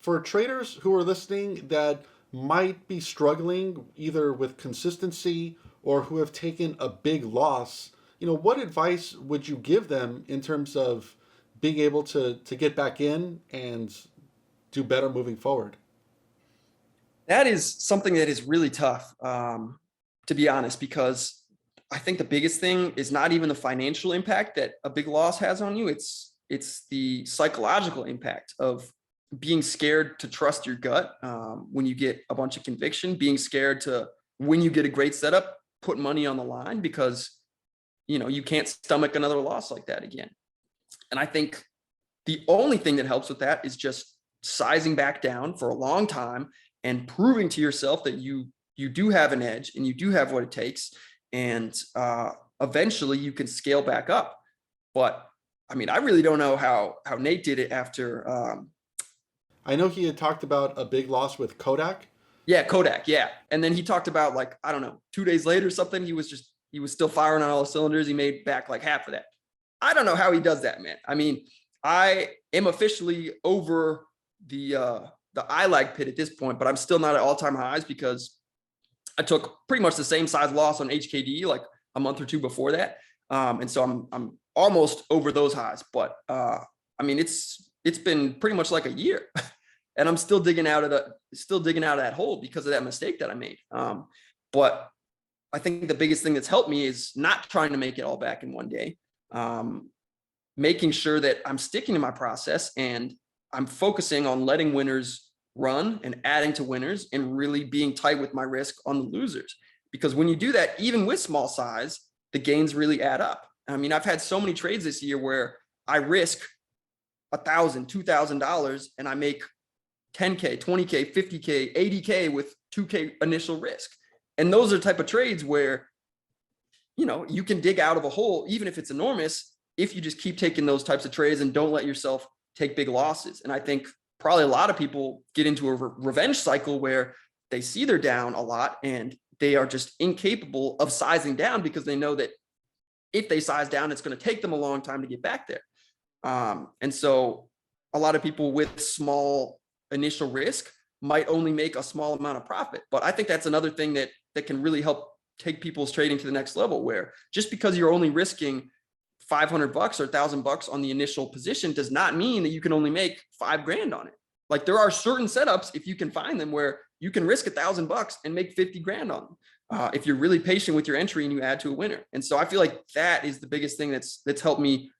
For traders who are listening that might be struggling either with consistency or who have taken a big loss, what advice would you give them in terms of being able to get back in and do better moving forward? That is something that is really tough, to be honest, because I think the biggest thing is not even the financial impact that a big loss has on you. It's the psychological impact of being scared to trust your gut when you get a bunch of conviction, being scared to when you get a great setup, put money on the line because you can't stomach another loss like that again. And I think the only thing that helps with that is just sizing back down for a long time and proving to yourself that you do have an edge and you do have what it takes, and eventually you can scale back up. But I mean, I really don't know how Nate did it after. I know he had talked about a big loss with Kodak. Yeah, Kodak. Yeah, and then he talked about, like, I don't know, 2 days later or something. He was still firing on all cylinders. He made back like half of that. I don't know how he does that, man. I mean, I am officially over the eye lag pit at this point, but I'm still not at all-time highs because I took pretty much the same size loss on HKD like a month or two before that. And so I'm almost over those highs, but I mean, it's been pretty much like a year and I'm still digging out of that hole because of that mistake that I made. But I think the biggest thing that's helped me is not trying to make it all back in one day. Making sure that I'm sticking to my process and I'm focusing on letting winners run and adding to winners and really being tight with my risk on the losers. Because when you do that, even with small size, the gains really add up. I mean, I've had so many trades this year where I risk $1,000, $2,000 and I make 10K, 20K, 50K, 80K with 2K initial risk. And those are the type of trades where, you can dig out of a hole, even if it's enormous, if you just keep taking those types of trades and don't let yourself take big losses. And I think probably a lot of people get into a revenge cycle where they see they're down a lot and they are just incapable of sizing down because they know that if they size down, it's going to take them a long time to get back there. And so a lot of people with small initial risk might only make a small amount of profit. But I think that's another thing that can really help take people's trading to the next level, where just because you're only risking $500 or $1,000 on the initial position does not mean that you can only make $5,000 on it. Like, there are certain setups, if you can find them, where you can risk $1,000 and make 50 grand on them. If you're really patient with your entry and you add to a winner. And so I feel like that is the biggest thing that's helped me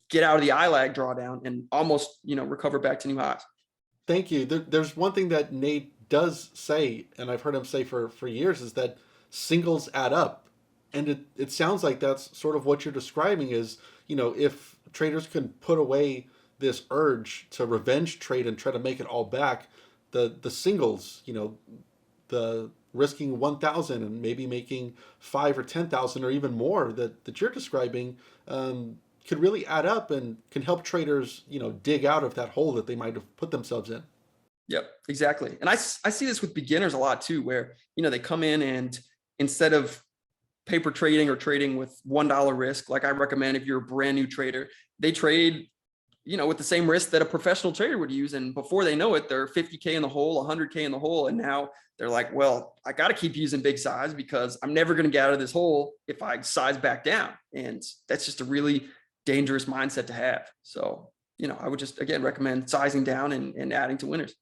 get out of the eye lag drawdown and almost, recover back to new highs. Thank you. There's one thing that Nate does say, and I've heard him say for years, is that singles add up. And it sounds like that's sort of what you're describing is, if traders can put away this urge to revenge trade and try to make it all back, the singles, the risking 1,000 and maybe making 5 or 10,000 or even more that you're describing, could really add up and can help traders, dig out of that hole that they might have put themselves in. Yep, exactly. And I see this with beginners a lot too, where, they come in and instead of paper trading or trading with $1 risk, like I recommend if you're a brand new trader, they trade, with the same risk that a professional trader would use. And before they know it, they're 50K in the hole, 100K in the hole. And now they're like, well, I got to keep using big size because I'm never going to get out of this hole if I size back down. And that's just a really dangerous mindset to have. So, I would just, again, recommend sizing down and adding to winners.